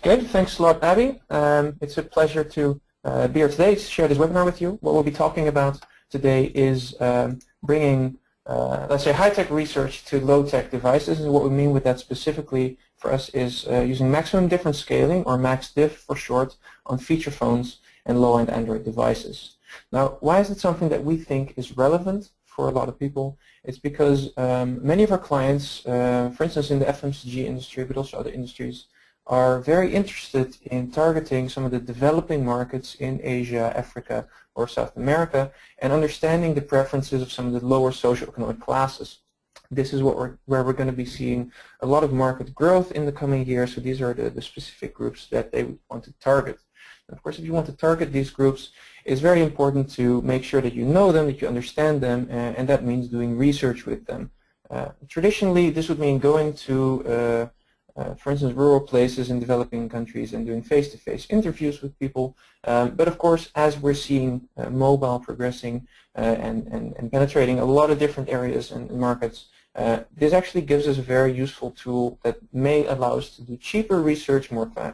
Good, thanks a lot, Abby. It's a pleasure to be here today to share this webinar with you. What we'll be talking about today is bringing, let's say, high-tech research to low-tech devices. And what we mean with that specifically for us is using maximum difference scaling, or max-diff for short, on feature phones and low-end Android devices. Now, why is it something that we think is relevant for a lot of people? It's because many of our clients, for instance in the FMCG industry, but also other industries, are very interested in targeting some of the developing markets in Asia, Africa, or South America, and understanding the preferences of some of the lower socioeconomic classes. This is where we're going to be seeing a lot of market growth in the coming years, so these are the specific groups that they want to target. And of course, if you want to target these groups, it's very important to make sure that you know them, that you understand them, and that means doing research with them. Traditionally, this would mean going to for instance, rural places in developing countries and doing face-to-face interviews with people. But of course, as we're seeing mobile progressing and penetrating a lot of different areas and markets, this actually gives us a very useful tool that may allow us to do cheaper research,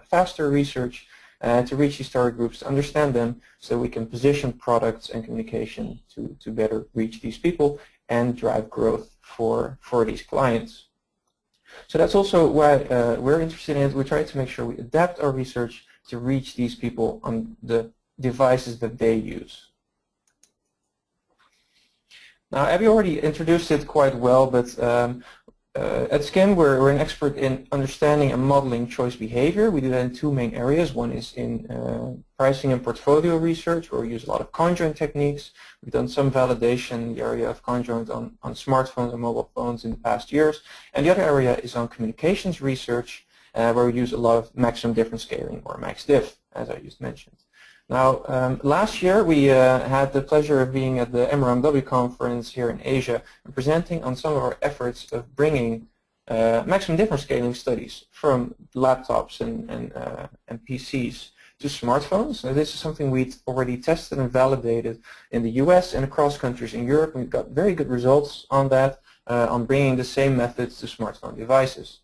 faster research, to reach these target groups, to understand them, so we can position products and communication to better reach these people and drive growth for these clients. So that's also why we're interested in it. We try to make sure we adapt our research to reach these people on the devices that they use. Now, Abby already introduced it quite well, but at Skim, we're an expert in understanding and modeling choice behavior. We do that in two main areas. One is in pricing and portfolio research, where we use a lot of conjoint techniques. We've done some validation in the area of conjoint on smartphones and mobile phones in the past years. And the other area is on communications research, where we use a lot of maximum difference scaling, or max-diff, as I just mentioned. Now, last year we had the pleasure of being at the MRMW conference here in Asia and presenting on some of our efforts of bringing maximum difference scaling studies from laptops and PCs to smartphones. Now, this is something we'd already tested and validated in the US and across countries in Europe. We've got very good results on that, on bringing the same methods to smartphone devices.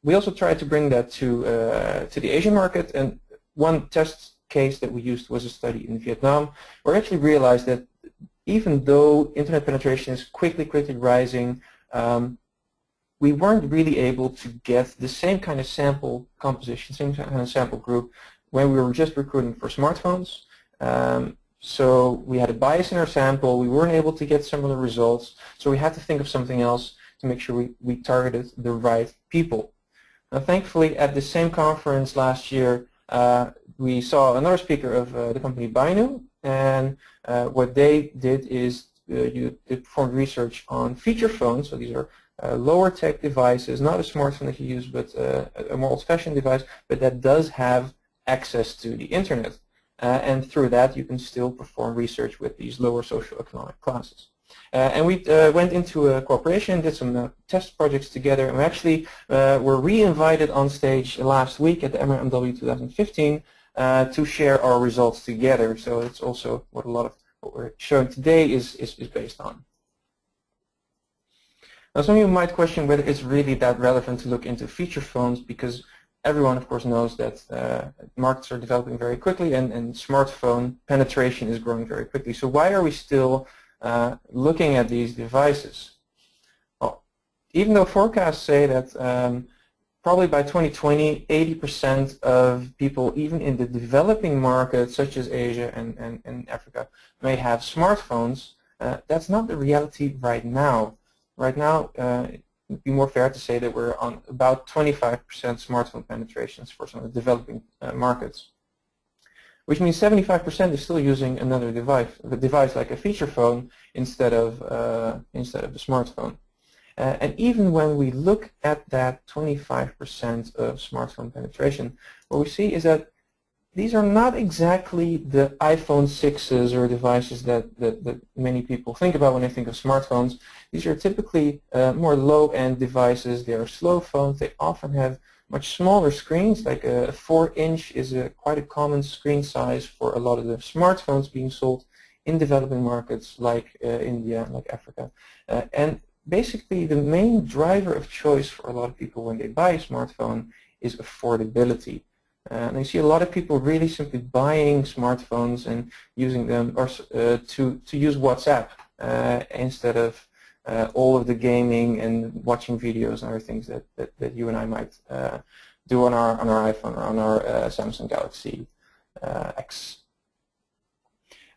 We also tried to bring that to the Asian market, and one test case that we used was a study in Vietnam, where we actually realized that even though internet penetration is quickly rising, we weren't really able to get the same kind of sample composition, same kind of sample group when we were just recruiting for smartphones. So we had a bias in our sample, we weren't able to get similar results, so we had to think of something else to make sure we targeted the right people. Now, thankfully, at the same conference last year, we saw another speaker of the company Bainu, and what they did is they performed research on feature phones. So these are lower tech devices, not a smartphone that you use, but a more old-fashioned device, but that does have access to the internet. And through that, you can still perform research with these lower socioeconomic classes. And we went into a cooperation, did some test projects together, and we actually were re-invited on stage last week at the MRMW 2015 to share our results together. So it's also what a lot of what we're showing today is based on. Now, some of you might question whether it's really that relevant to look into feature phones, because everyone, of course, knows that markets are developing very quickly, and smartphone penetration is growing very quickly. So why are we still looking at these devices? Well, even though forecasts say that probably by 2020, 80% of people, even in the developing markets, such as Asia and Africa, may have smartphones, that's not the reality right now. Right now, it would be more fair to say that we're on about 25% smartphone penetrations for some of the developing markets, which means 75% is still using another device like a feature phone instead of a smartphone. And even when we look at that 25% of smartphone penetration, what we see is that these are not exactly the iPhone 6s or devices that many people think about when they think of smartphones. These are typically more low-end devices. They are slow phones. They often have much smaller screens, like a 4-inch is quite a common screen size for a lot of the smartphones being sold in developing markets like India, like Africa. And basically the main driver of choice for a lot of people when they buy a smartphone is affordability. And I see a lot of people really simply buying smartphones and using them or to use WhatsApp instead of all of the gaming and watching videos and other things that you and I might do on our iPhone or on our Samsung Galaxy X.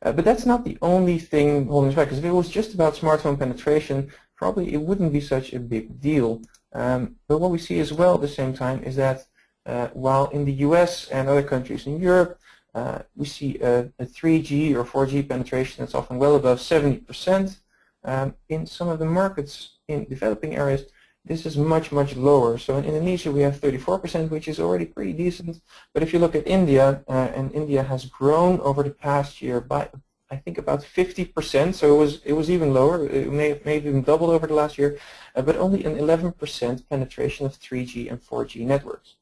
But that's not the only thing holding us back, because if it was just about smartphone penetration, probably it wouldn't be such a big deal. But what we see as well at the same time is that while in the US and other countries in Europe, we see a 3G or 4G penetration that's often well above 70%. In some of the markets in developing areas, this is much, much lower. So in Indonesia, we have 34%, which is already pretty decent. But if you look at India, and India has grown over the past year by, I think, about 50%. So it was even lower. It may have even doubled over the last year, but only an 11% penetration of 3G and 4G networks.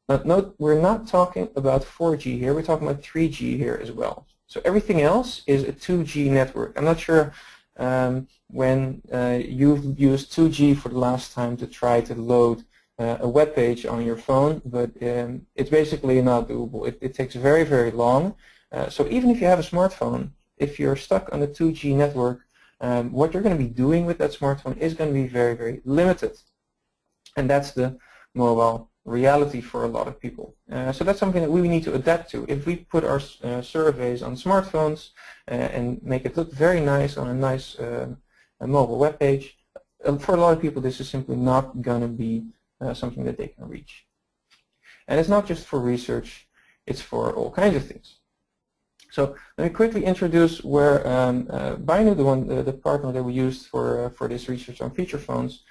Now, note, we're not talking about 4G here. We're talking about 3G here as well. So everything else is a 2G network. I'm not sure when you've used 2G for the last time to try to load a web page on your phone, but it's basically not doable. It takes very, very long. So even if you have a smartphone, if you're stuck on the 2G network, what you're going to be doing with that smartphone is going to be very, very limited. And that's the mobile reality for a lot of people. So that's something that we need to adapt to. If we put our surveys on smartphones and make it look very nice on a nice mobile web page, for a lot of people this is simply not going to be something that they can reach. And it's not just for research, it's for all kinds of things. So let me quickly introduce where Bainu, the partner that we used for this research on feature phones,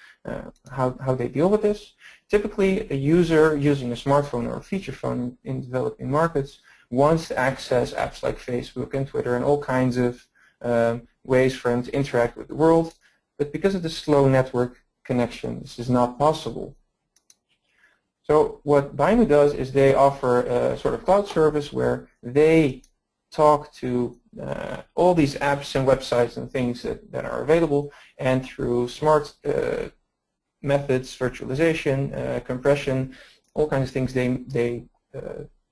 how they deal with this. Typically, a user using a smartphone or a feature phone in developing markets wants to access apps like Facebook and Twitter and all kinds of ways for them to interact with the world. But because of the slow network connection, this is not possible. So what Bainu does is they offer a sort of cloud service where they talk to all these apps and websites and things that are available, and through smart methods, virtualization, compression, all kinds of things, they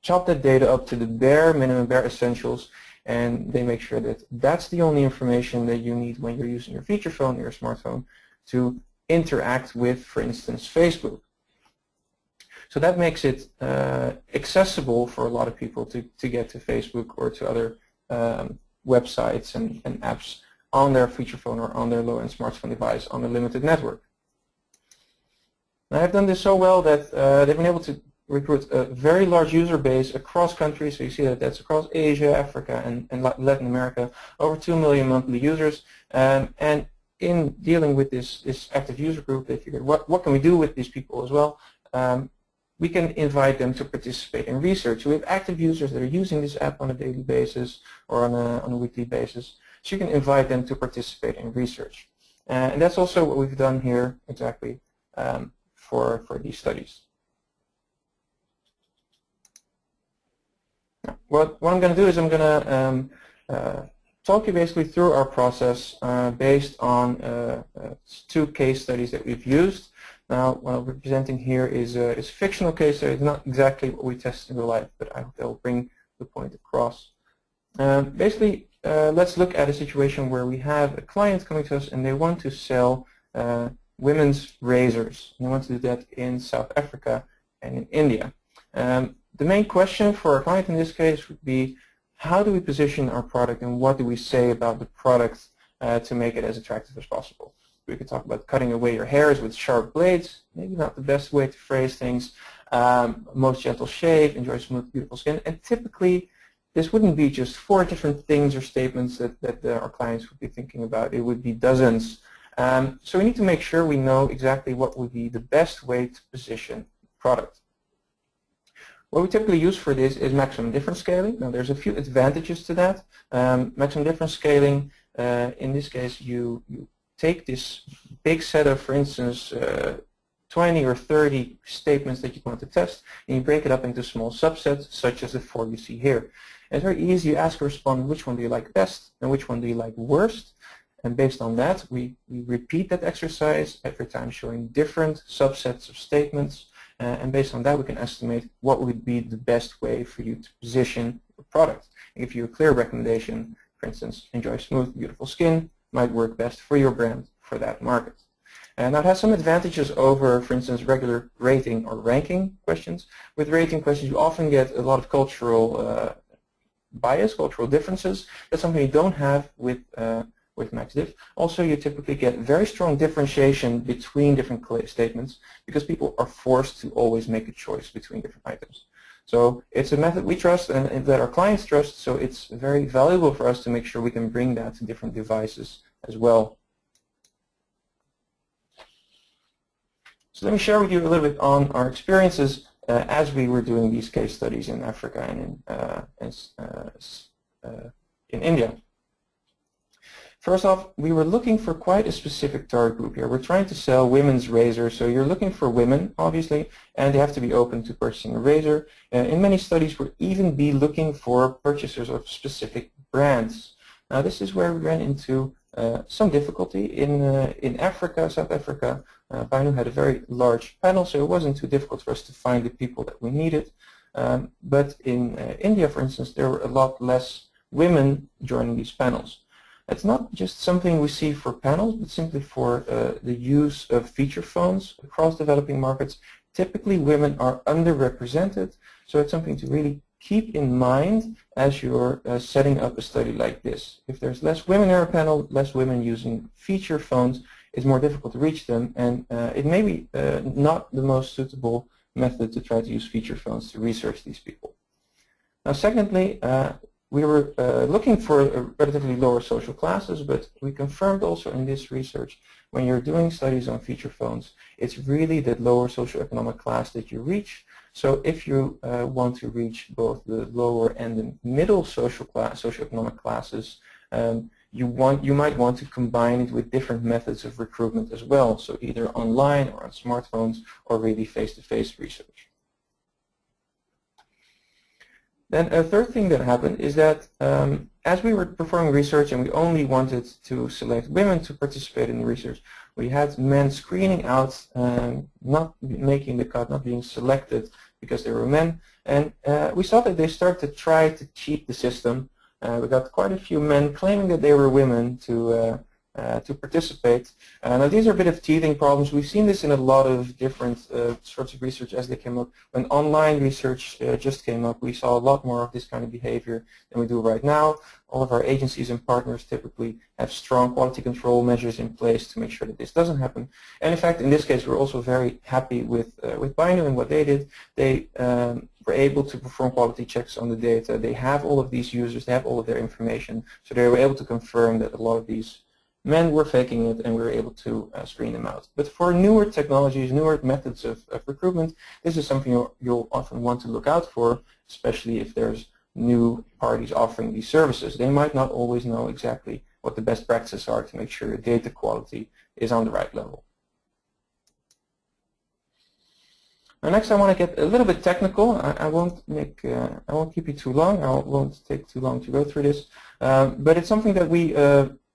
chop that data up to the bare minimum, bare essentials, and they make sure that that's the only information that you need when you're using your feature phone or your smartphone to interact with, for instance, Facebook. So that makes it accessible for a lot of people to get to Facebook or to other websites and apps on their feature phone or on their low-end smartphone device on a limited network. Now, I've done this so well that they've been able to recruit a very large user base across countries. So you see that that's across Asia, Africa, and Latin America, over 2 million monthly users. And in dealing with this active user group, they figured, what can we do with these people as well? We can invite them to participate in research. We have active users that are using this app on a daily basis or on a weekly basis. So you can invite them to participate in research. And that's also what we've done here exactly for these studies. Now, what I'm going to do is I'm going to talk you basically through our process based on 2 case studies that we've used. Now, what we're presenting here is a fictional case study. It's not exactly what we test in real life, but I hope that will bring the point across. Basically, let's look at a situation where we have a client coming to us and they want to sell women's razors. They want to do that in South Africa and in India. The main question for our client in this case would be, how do we position our product and what do we say about the product to make it as attractive as possible? We could talk about cutting away your hairs with sharp blades, maybe not the best way to phrase things. Most gentle shave, enjoy smooth, beautiful skin. And typically, this wouldn't be just 4 different things or statements that our clients would be thinking about. It would be dozens. So we need to make sure we know exactly what would be the best way to position the product. What we typically use for this is maximum difference scaling. Now, there's a few advantages to that. Maximum difference scaling, in this case, you take this big set of, for instance, 20 or 30 statements that you want to test, and you break it up into small subsets, such as the 4 you see here. And it's very easy. You ask a respondent, which one do you like best, and which one do you like worst? And based on that, we repeat that exercise every time, showing different subsets of statements and based on that we can estimate what would be the best way for you to position your product. And give you a clear recommendation. For instance, enjoy smooth, beautiful skin might work best for your brand for that market. And that has some advantages over, for instance, regular rating or ranking questions. With rating questions, you often get a lot of cultural bias, cultural differences. That's something you don't have with MaxDiff. Also, you typically get very strong differentiation between different statements because people are forced to always make a choice between different items. So it's a method we trust and that our clients trust, so it's very valuable for us to make sure we can bring that to different devices as well. So let me share with you a little bit on our experiences as we were doing these case studies in Africa and in India. First off, we were looking for quite a specific target group here. We're trying to sell women's razors, so you're looking for women, obviously, and they have to be open to purchasing a razor. In many studies, we'll even be looking for purchasers of specific brands. Now, this is where we ran into some difficulty. In Africa, South Africa, Binu had a very large panel, so it wasn't too difficult for us to find the people that we needed. But in India, for instance, there were a lot less women joining these panels. It's not just something we see for panels, but simply for the use of feature phones across developing markets. Typically, women are underrepresented, so it's something to really keep in mind as you're setting up a study like this. If there's less women in our panel, less women using feature phones, it's more difficult to reach them, and it may be not the most suitable method to try to use feature phones to research these people. Now, secondly, we were looking for relatively lower social classes, but we confirmed also in this research when you're doing studies on feature phones, it's really the lower socioeconomic class that you reach. So if you want to reach both the lower and the middle socioeconomic classes, you might want to combine it with different methods of recruitment as well. So either online or on smartphones or really face-to-face research. Then a third thing that happened is that as we were performing research and we only wanted to select women to participate in the research, we had men screening out, not making the cut, not being selected because they were men. And we saw that they started to try to cheat the system. We got quite a few men claiming that they were women to participate. Now these are a bit of teething problems. We've seen this in a lot of different sorts of research as they came up. When online research just came up, we saw a lot more of this kind of behavior than we do right now. All of our agencies and partners typically have strong quality control measures in place to make sure that this doesn't happen. And in fact, in this case, we're also very happy with Binu and what they did. They were able to perform quality checks on the data. They have all of these users, they have all of their information, so they were able to confirm that a lot of these men were faking it, and we were able to screen them out. But for newer technologies, newer methods of recruitment, this is something you'll often want to look out for, especially if there's new parties offering these services. They might not always know exactly what the best practices are to make sure your data quality is on the right level. Now next I want to get a little bit technical. I won't keep you too long. I won't take too long to go through this. But it's something that we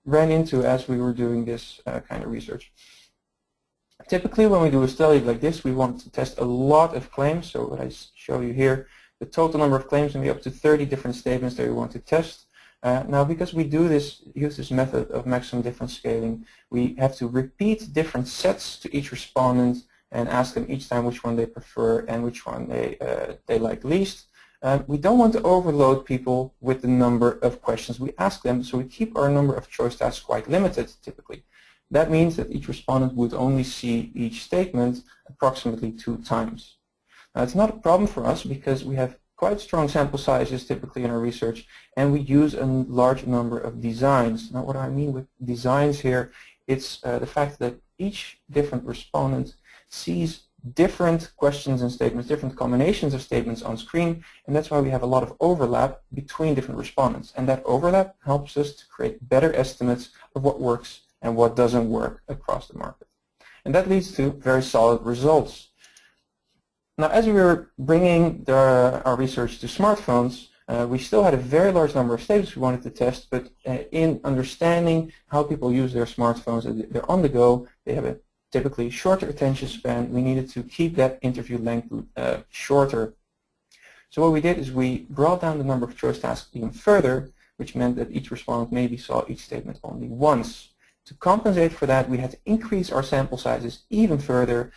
ran into as we were doing this kind of research. Typically when we do a study like this, we want to test a lot of claims. So what I show you here, the total number of claims can be up to 30 different statements that we want to test. Now because we use this method of maximum difference scaling, we have to repeat different sets to each respondent and ask them each time which one they prefer and which one they like least. We don't want to overload people with the number of questions we ask them, so we keep our number of choice tasks quite limited typically. That means that each respondent would only see each statement approximately 2 times. Now it's not a problem for us because we have quite strong sample sizes typically in our research, and we use a large number of designs. Now what I mean with designs here, it's the fact that each different respondent sees different questions and statements, different combinations of statements on screen, and that's why we have a lot of overlap between different respondents. And that overlap helps us to create better estimates of what works and what doesn't work across the market. And that leads to very solid results. Now, as we were bringing our research to smartphones, we still had a very large number of statements we wanted to test, but in understanding how people use their smartphones, they're on the go, they have a typically shorter attention span. We needed to keep that interview length shorter. So what we did is we brought down the number of choice tasks even further, which meant that each respondent maybe saw each statement only once. To compensate for that, we had to increase our sample sizes even further,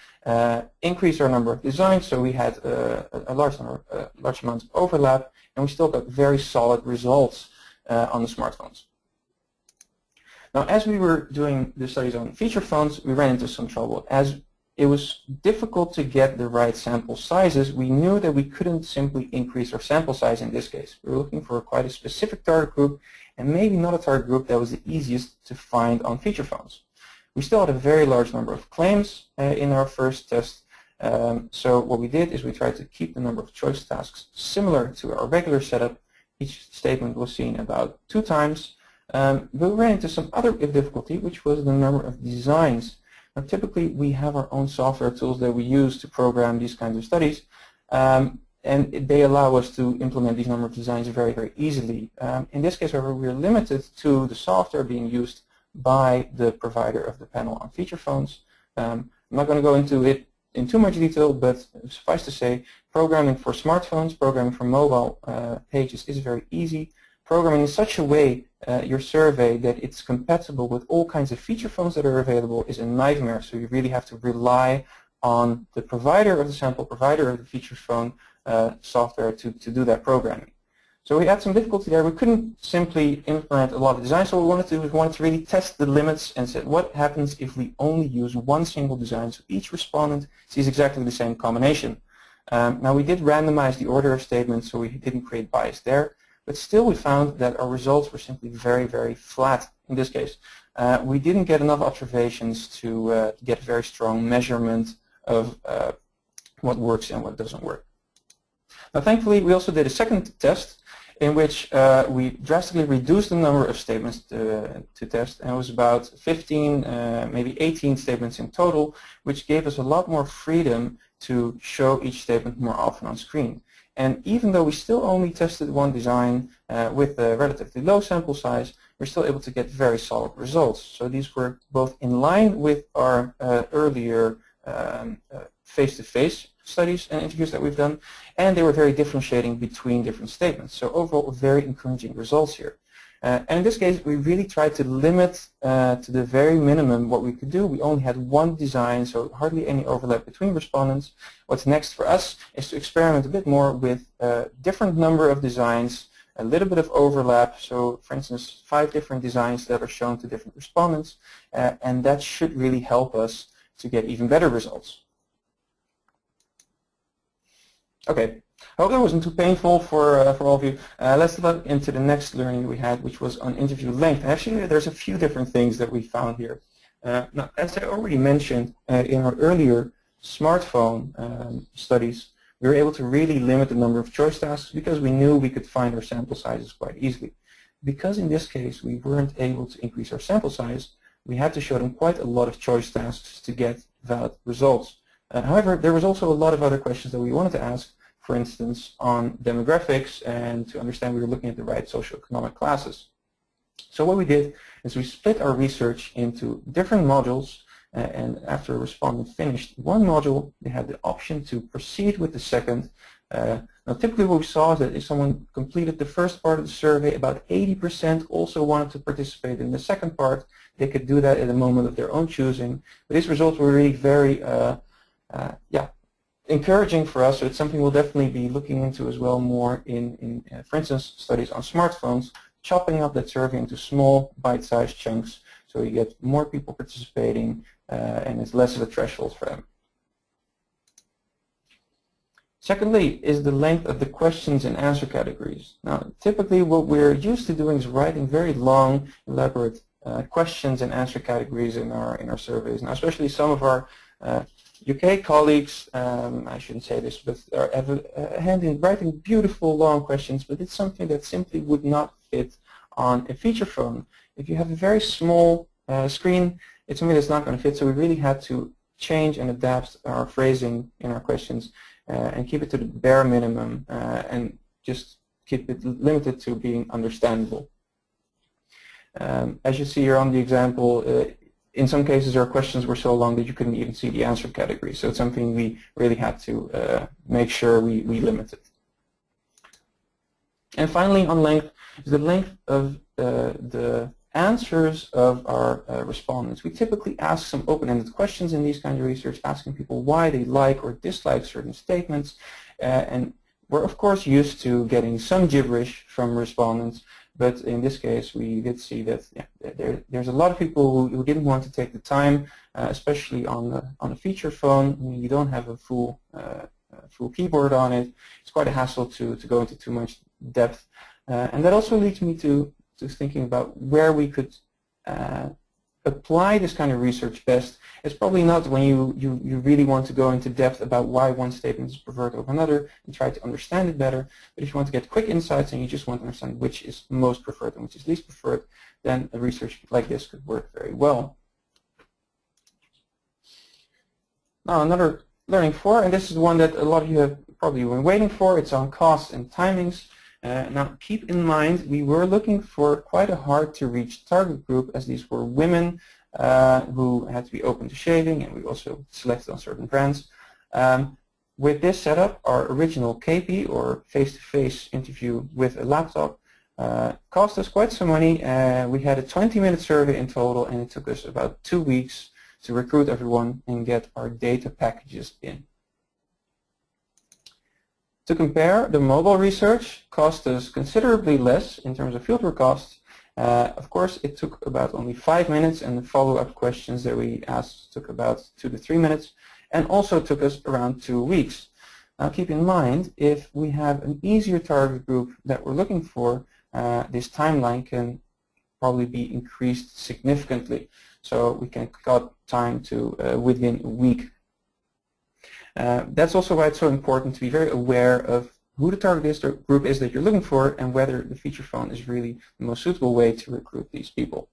increase our number of designs, so we had a large amount of overlap, and we still got very solid results on the smartphones. Now, as we were doing the studies on feature phones, we ran into some trouble. As it was difficult to get the right sample sizes, we knew that we couldn't simply increase our sample size in this case. We were looking for quite a specific target group, and maybe not a target group that was the easiest to find on feature phones. We still had a very large number of claims in our first test, so what we did is we tried to keep the number of choice tasks similar to our regular setup. Each statement was seen about 2 times, but we ran into some other difficulty, which was the number of designs. Now, typically, we have our own software tools that we use to program these kinds of studies, and they allow us to implement these number of designs very, very easily. In this case, however, we are limited to the software being used by the provider of the panel on feature phones. I'm not going to go into it in too much detail, but suffice to say, programming for smartphones, programming for mobile pages is very easy. Programming in such a way your survey that it's compatible with all kinds of feature phones that are available is a nightmare. So you really have to rely on the provider of the sample, provider of the feature phone software to do that programming. So we had some difficulty there. We couldn't simply implement a lot of design. So what we wanted to do is we wanted to really test the limits and said, what happens if we only use one single design so each respondent sees exactly the same combination? Now we did randomize the order of statements, so we didn't create bias there. But still we found that our results were simply very, very flat in this case. We didn't get enough observations to get a very strong measurement of what works and what doesn't work. Now thankfully we also did a second test in which we drastically reduced the number of statements to test, and it was about 15, maybe 18 statements in total, which gave us a lot more freedom to show each statement more often on screen. And even though we still only tested one design with a relatively low sample size, we're still able to get very solid results. So these were both in line with our earlier face-to-face studies and interviews that we've done, and they were very differentiating between different statements. So overall, very encouraging results here. And in this case, we really tried to limit to the very minimum what we could do. We only had one design, so hardly any overlap between respondents. What's next for us is to experiment a bit more with a different number of designs, a little bit of overlap. So for instance, 5 different designs that are shown to different respondents, and that should really help us to get even better results. Okay. I hope that wasn't too painful for all of you. Let's look into the next learning we had, which was on interview length. Actually, there's a few different things that we found here. Now, as I already mentioned in our earlier smartphone studies, we were able to really limit the number of choice tasks because we knew we could find our sample sizes quite easily. Because in this case we weren't able to increase our sample size, we had to show them quite a lot of choice tasks to get valid results. However, there was also a lot of other questions that we wanted to ask, for instance, on demographics, and to understand we were looking at the right socioeconomic classes. So what we did is we split our research into different modules, and after a respondent finished one module, they had the option to proceed with the second. Now typically what we saw is that if someone completed the first part of the survey, about 80% also wanted to participate in the second part. They could do that at a moment of their own choosing. But these results were really very encouraging for us, so it's something we'll definitely be looking into as well more in for instance, studies on smartphones, chopping up that survey into small bite-sized chunks so you get more people participating and it's less of a threshold for them. Secondly is the length of the questions and answer categories. Now typically what we're used to doing is writing very long, elaborate questions and answer categories in our surveys. Now especially some of our UK colleagues, I shouldn't say this, but have a hand in writing beautiful long questions, but it's something that simply would not fit on a feature phone. If you have a very small screen, it's something that's not going to fit, so we really had to change and adapt our phrasing in our questions and keep it to the bare minimum and just keep it limited to being understandable. As you see here on the example, in some cases, our questions were so long that you couldn't even see the answer category. So it's something we really had to make sure we limited. And finally, on length, is the length of the answers of our respondents. We typically ask some open-ended questions in these kinds of research, asking people why they like or dislike certain statements. And we're, of course, used to getting some gibberish from respondents. But in this case, we did see that there's a lot of people who didn't want to take the time, especially on a feature phone. I mean, you don't have a full keyboard on it. It's quite a hassle to go into too much depth, and that also leads me to thinking about where we could apply this kind of research best. It's probably not when you really want to go into depth about why one statement is preferred over another and try to understand it better. But if you want to get quick insights and you just want to understand which is most preferred and which is least preferred, then a research like this could work very well. Now another learning 4, and this is one that a lot of you have probably been waiting for. It's on cost and timings. Now keep in mind, we were looking for quite a hard to reach target group, as these were women who had to be open to shaving, and we also selected on certain brands. With this setup, our original KP, or face-to-face interview with a laptop, cost us quite some money. We had a 20-minute survey in total, and it took us about 2 weeks to recruit everyone and get our data packages in. To compare, the mobile research cost us considerably less in terms of fieldwork costs. Of course, it took about only 5 minutes, and the follow-up questions that we asked took about 2 to 3 minutes, and also took us around 2 weeks. Now keep in mind, if we have an easier target group that we're looking for, this timeline can probably be increased significantly. So we can cut time to within a week. That's also why it's so important to be very aware of who the target group is that you're looking for, and whether the feature phone is really the most suitable way to recruit these people.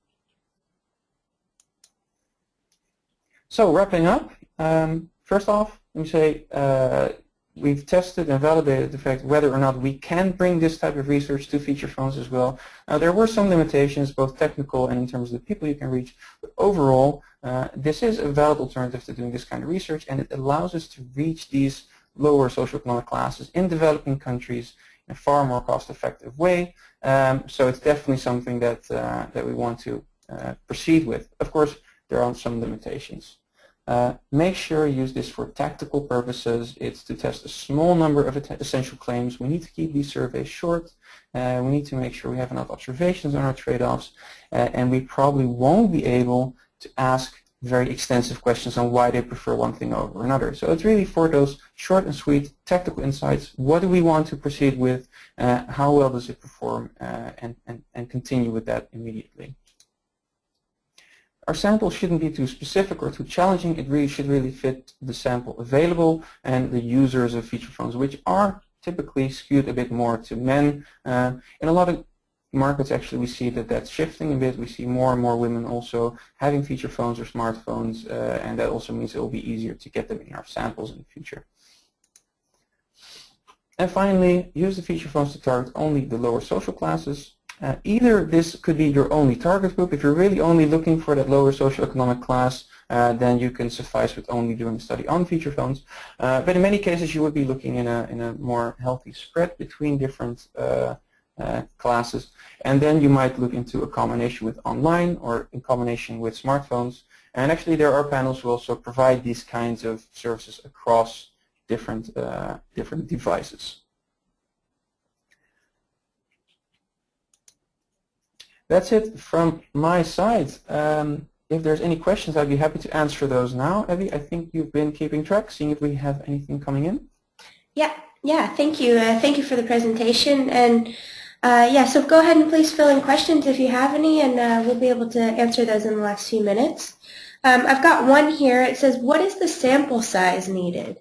So wrapping up, first off, let me say we've tested and validated the fact whether or not we can bring this type of research to feature phones as well. Now there were some limitations, both technical and in terms of the people you can reach, but overall this is a valid alternative to doing this kind of research, and it allows us to reach these lower socioeconomic classes in developing countries in a far more cost-effective way. So it's definitely something that that we want to proceed with. Of course, there are some limitations. Make sure you use this for tactical purposes. It's to test a small number of essential claims. We need to keep these surveys short. We need to make sure we have enough observations on our trade-offs, and we probably won't be able to ask very extensive questions on why they prefer one thing over another. So it's really for those short and sweet tactical insights. What do we want to proceed with? How well does it perform? And continue with that immediately. Our sample shouldn't be too specific or too challenging. It really should fit the sample available and the users of feature phones, which are typically skewed a bit more to men. In a lot of markets, actually, we see that that's shifting a bit. We see more and more women also having feature phones or smartphones, and that also means it will be easier to get them in our samples in the future. And finally, use the feature phones to target only the lower social classes. Either this could be your only target group. If you're really only looking for that lower socioeconomic class, then you can suffice with only doing a study on feature phones. But in many cases, you would be looking in a more healthy spread between different classes. And then you might look into a combination with online or in combination with smartphones. And actually, there are panels who also provide these kinds of services across different devices. That's it from my side. If there's any questions, I'd be happy to answer those now. Evie, I think you've been keeping track, seeing if we have anything coming in. Yeah, thank you. Thank you for the presentation. And yeah, so go ahead and please fill in questions if you have any, and we'll be able to answer those in the last few minutes. I've got one here. It says, what is the sample size needed?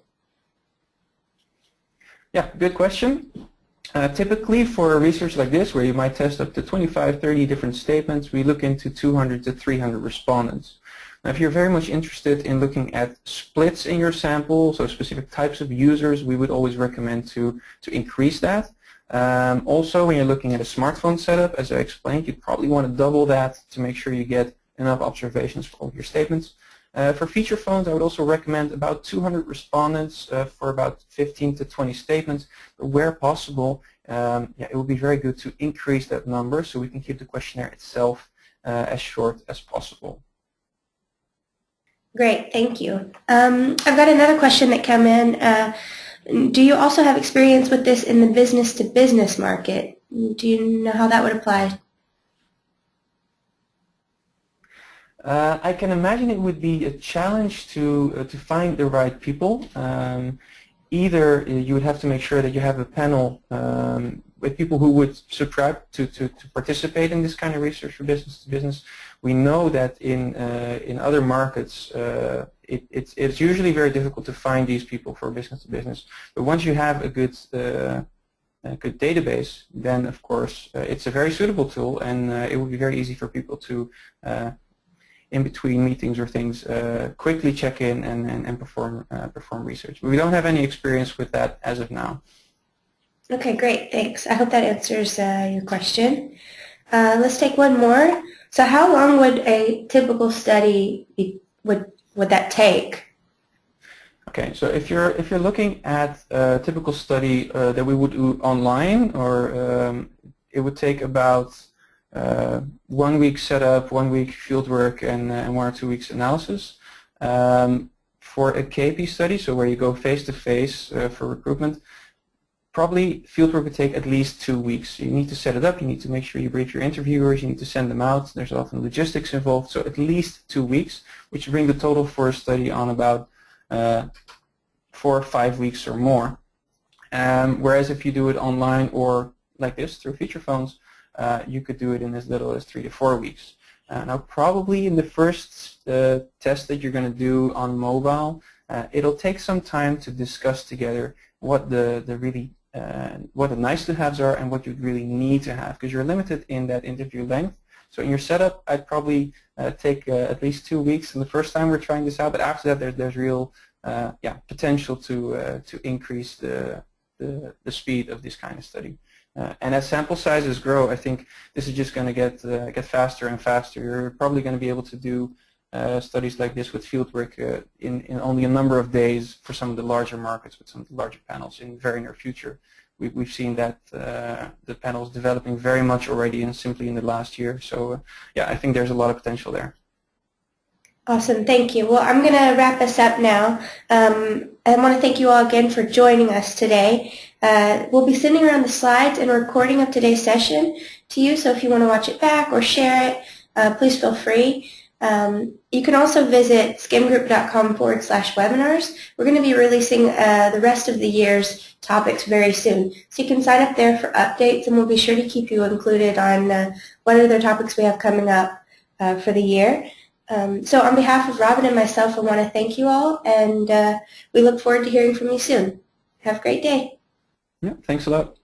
Yeah, good question. Typically for research like this, where you might test up to 25, 30 different statements, we look into 200 to 300 respondents. Now, if you're very much interested in looking at splits in your sample, so specific types of users, we would always recommend to increase that. Also, when you're looking at a smartphone setup, as I explained, you probably want to double that to make sure you get enough observations for all of your statements. For feature phones, I would also recommend about 200 respondents for about 15 to 20 statements. But where possible, it would be very good to increase that number so we can keep the questionnaire itself as short as possible. Great, thank you. I've got another question that came in. Do you also have experience with this in the business-to-business market? Do you know how that would apply? I can imagine it would be a challenge to find the right people. Either you would have to make sure that you have a panel with people who would subscribe to participate in this kind of research for business to business. We know that in other markets it's usually very difficult to find these people for business to business. But once you have a good database, then of course it's a very suitable tool, and it would be very easy for people to in between meetings or things, quickly check in and perform research. But we don't have any experience with that as of now. Okay, great, thanks. I hope that answers your question. Let's take one more. So how long would a typical study would that take? Okay, so if you're looking at a typical study that we would do online, or it would take about 1 week setup, 1 week fieldwork, and 1 or 2 weeks analysis. For a KP study, so where you go face-to-face for recruitment, probably fieldwork would take at least 2 weeks. You need to set it up, you need to make sure you brief your interviewers, you need to send them out, there's often logistics involved, so at least 2 weeks, which would bring the total for a study on about 4 or 5 weeks or more. Whereas if you do it online or like this through feature phones, you could do it in as little as 3 to 4 weeks. Now probably in the first test that you're going to do on mobile, it'll take some time to discuss together what what the nice to haves are and what you really need to have, because you're limited in that interview length. So in your setup, I'd probably take at least 2 weeks in the first time we're trying this out, but after that there's real potential to increase the speed of this kind of study. And as sample sizes grow, I think this is just going to get faster and faster. You're probably going to be able to do studies like this with fieldwork in only a number of days for some of the larger markets with some of the larger panels in the very near future. We've seen that the panel is developing very much already and simply in the last year. So I think there's a lot of potential there. Awesome, thank you. Well, I'm going to wrap us up now. I want to thank you all again for joining us today. We'll be sending around the slides and a recording of today's session to you, so if you want to watch it back or share it, please feel free. You can also visit skimgroup.com/webinars. We're going to be releasing the rest of the year's topics very soon. So you can sign up there for updates, and we'll be sure to keep you included on what other topics we have coming up for the year. So on behalf of Robin and myself, I want to thank you all, and we look forward to hearing from you soon. Have a great day. Yeah, thanks a lot.